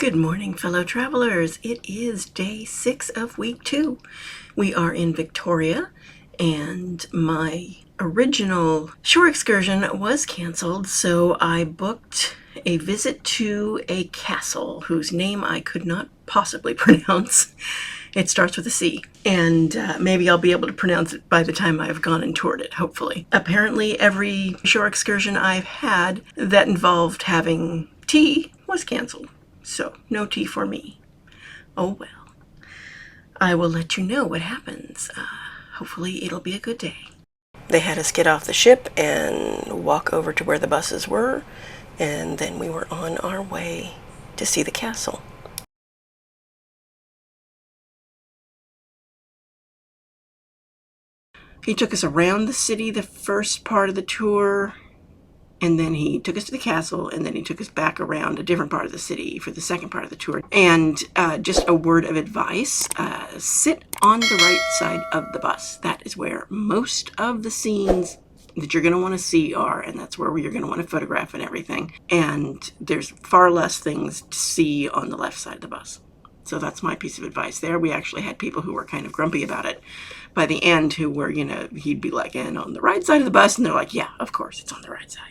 Good morning, fellow travelers. It is day 6 of week 2. We are in Victoria, and my original shore excursion was canceled, so I booked a visit to a castle whose name I could not possibly pronounce. It starts with a C, and maybe I'll be able to pronounce it by the time I've gone and toured it, hopefully. Apparently, every shore excursion I've had that involved having tea was canceled. So, no tea for me. Oh well. I will let you know what happens. Hopefully it'll be a good day. They had us get off the ship and walk over to where the buses were, and then we were on our way to see the castle. He took us around the city the first part of the tour, and then he took us to the castle, and then he took us back around a different part of the city for the second part of the tour. And just a word of advice, sit on the right side of the bus. That is where most of the scenes that you're going to want to see are, and that's where you're going to want to photograph and everything. And there's far less things to see on the left side of the bus. So that's my piece of advice there. We actually had people who were kind of grumpy about it by the end, who were, he'd be like, and on the right side of the bus, and they're like, yeah, of course, it's on the right side.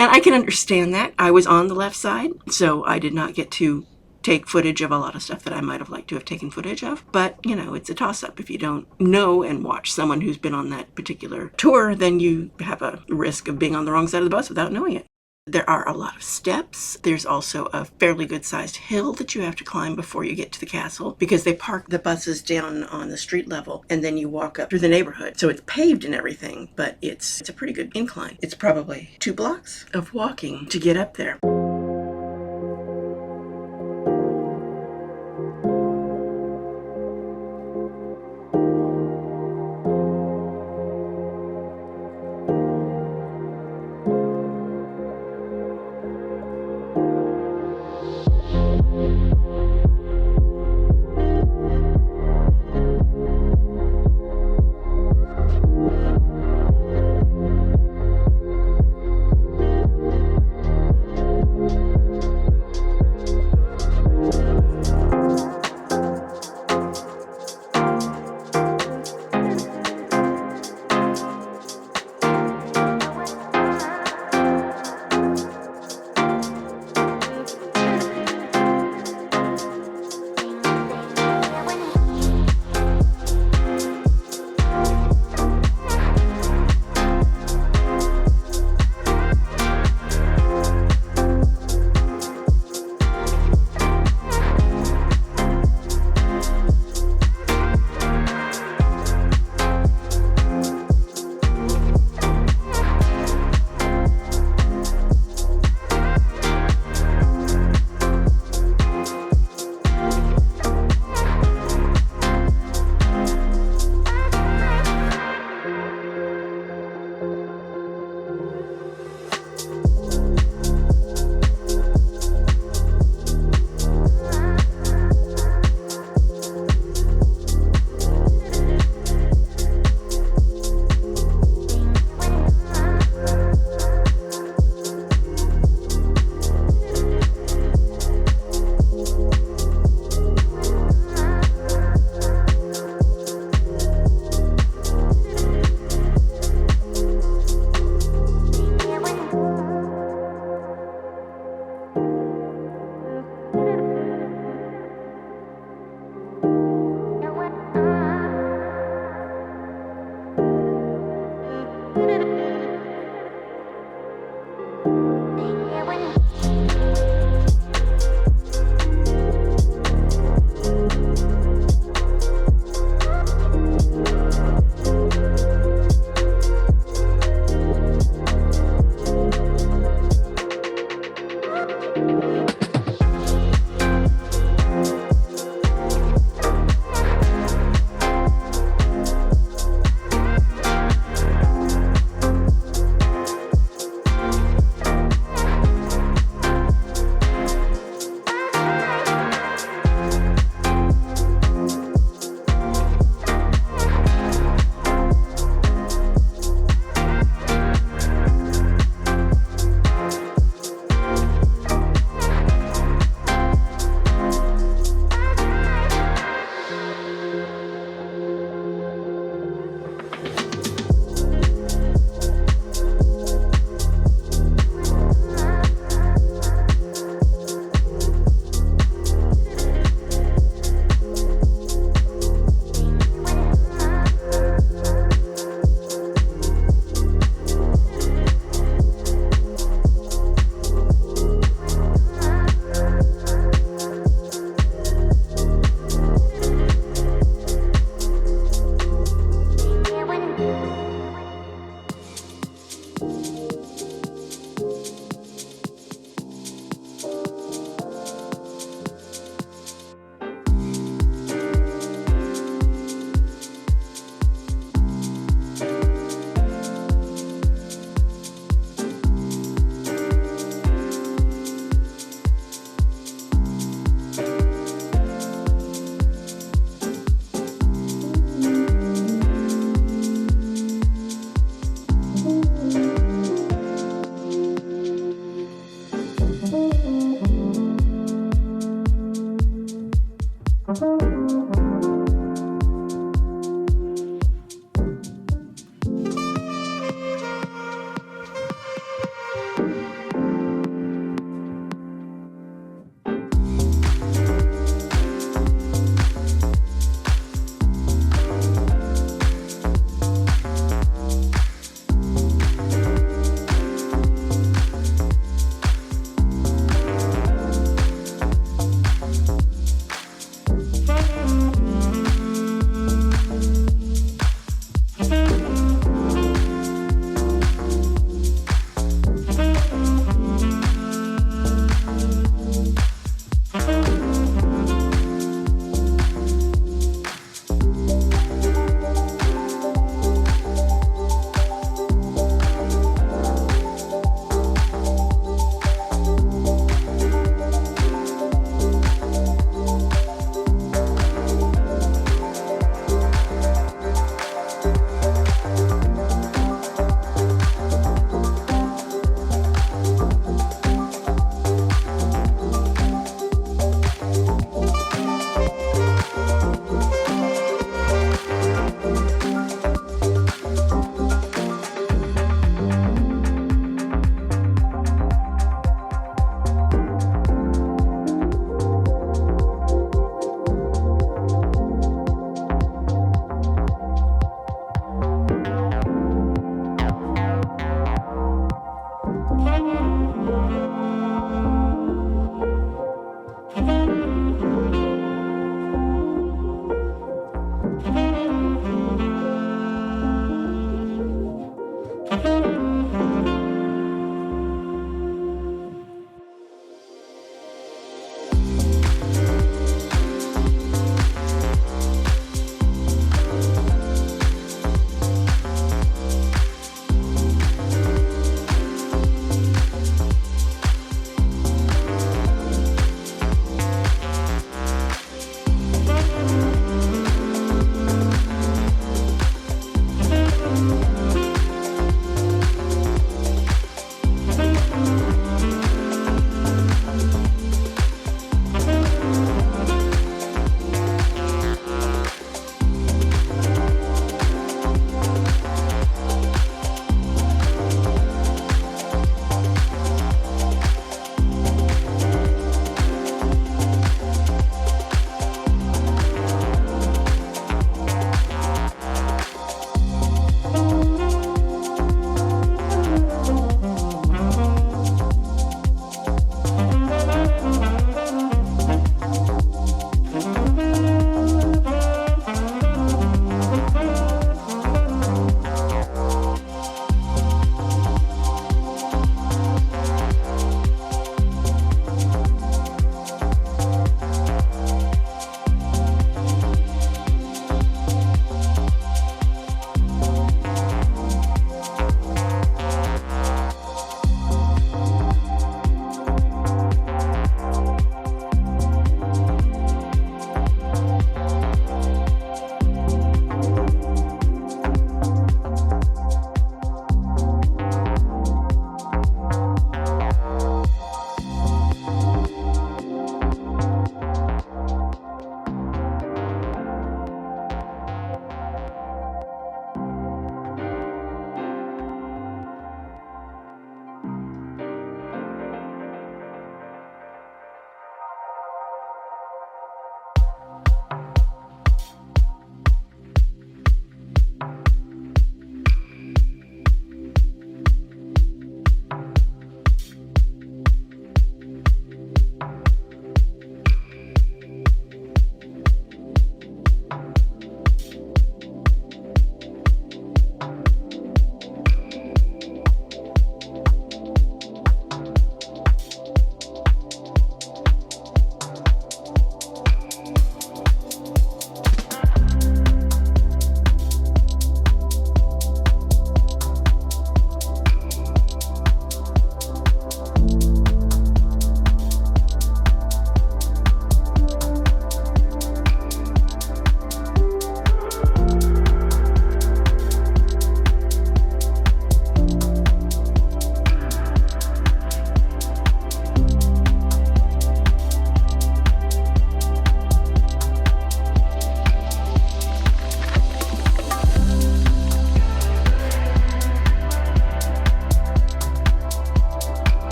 And I can understand that. I was on the left side, so I did not get to take footage of a lot of stuff that I might have liked to have taken footage of. But, it's a toss-up. If you don't know and watch someone who's been on that particular tour, then you have a risk of being on the wrong side of the bus without knowing it. There are a lot of steps. There's also a fairly good-sized hill that you have to climb before you get to the castle, because they park the buses down on the street level, and then you walk up through the neighborhood. So it's paved and everything, but it's a pretty good incline. It's probably 2 blocks of walking to get up there.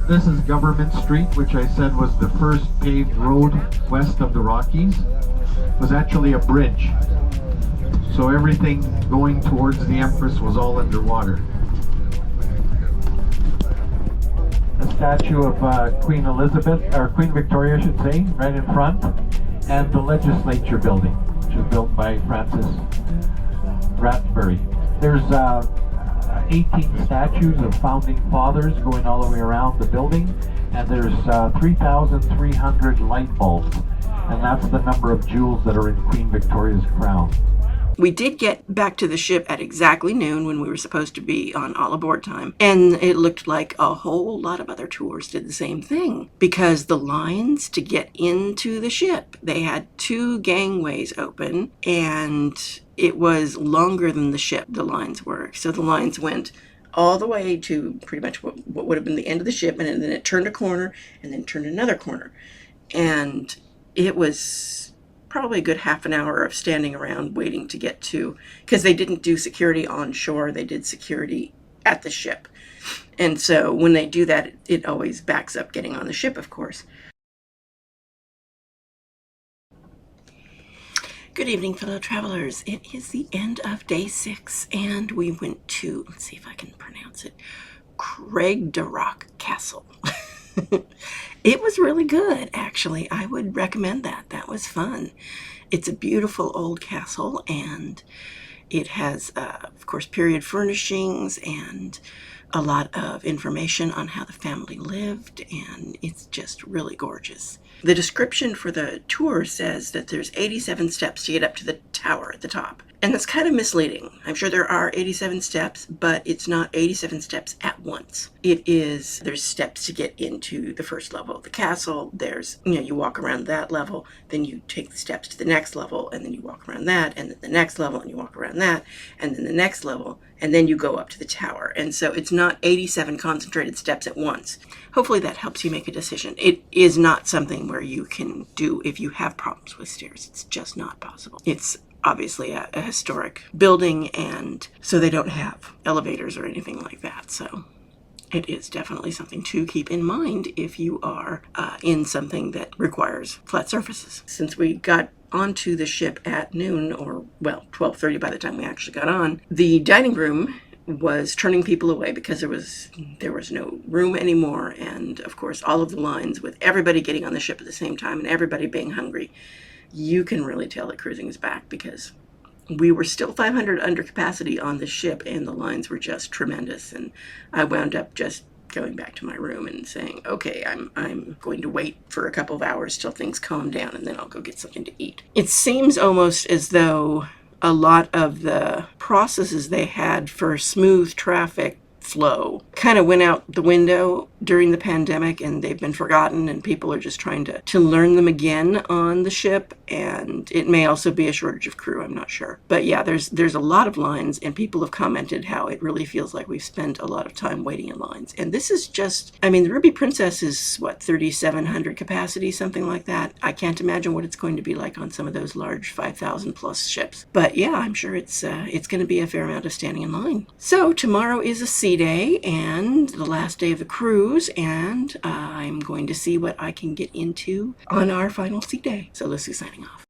This is Government Street, which I said was the first paved road west of the Rockies. It was actually a bridge. So everything going towards the Empress was all underwater. A statue of Queen Elizabeth, or Queen Victoria, I should say, right in front, and the Legislature building, which was built by Francis Rattenbury. There's 18 statues of founding fathers going all the way around the building, and there's 3,300 light bulbs, and that's the number of jewels that are in Queen Victoria's crown. We did get back to the ship at exactly noon when we were supposed to be on all aboard time. And it looked like a whole lot of other tours did the same thing, because the lines to get into the ship, they had 2 gangways open, and it was longer than the ship, the lines were. So the lines went all the way to pretty much what would have been the end of the ship, and then it turned a corner and then turned another corner. And it was probably a good half an hour of standing around waiting to get to, because they didn't do security on shore, they did security at the ship. And so when they do that, it always backs up getting on the ship, of course. Good evening, fellow travelers. It is the end of day 6, and we went to, let's see if I can pronounce it, Craigdarroch Castle. It was really good, actually. I would recommend that. That was fun. It's a beautiful old castle, and it has, of course, period furnishings and a lot of information on how the family lived, and it's just really gorgeous. The description for the tour says that there's 87 steps to get up to the tower at the top. And that's kind of misleading. I'm sure there are 87 steps, but it's not 87 steps at once. There's steps to get into the first level of the castle. There's, you walk around that level, then you take the steps to the next level, and then you walk around that, and then the next level, and you walk around that, and then the next level, and then you go up to the tower. And so it's not 87 concentrated steps at once. Hopefully that helps you make a decision. It is not something where you can do if you have problems with stairs. It's just not possible. It's obviously a historic building, and so they don't have elevators or anything like that. So it is definitely something to keep in mind if you are in something that requires flat surfaces. Since we got onto the ship at noon, or 12:30 by the time we actually got on, the dining room was turning people away because there was no room anymore, and of course all of the lines with everybody getting on the ship at the same time and everybody being hungry. You can really tell that cruising is back, because we were still 500 under capacity on the ship, and the lines were just tremendous. And I wound up just going back to my room and saying, okay, I'm going to wait for a couple of hours till things calm down, and then I'll go get something to eat. It seems almost as though a lot of the processes they had for smooth traffic flow kind of went out the window during the pandemic, and they've been forgotten, and people are just trying to learn them again on the ship. And it may also be a shortage of crew, I'm not sure. But yeah, there's a lot of lines, and people have commented how it really feels like we've spent a lot of time waiting in lines. And this is just, the Ruby Princess is 3,700 capacity, something like that. I can't imagine what it's going to be like on some of those large 5,000 plus ships. But yeah, I'm sure it's going to be a fair amount of standing in line. So tomorrow is a sea day and the last day of the cruise, and I'm going to see what I can get into on our final sea day. So Lucy signing off.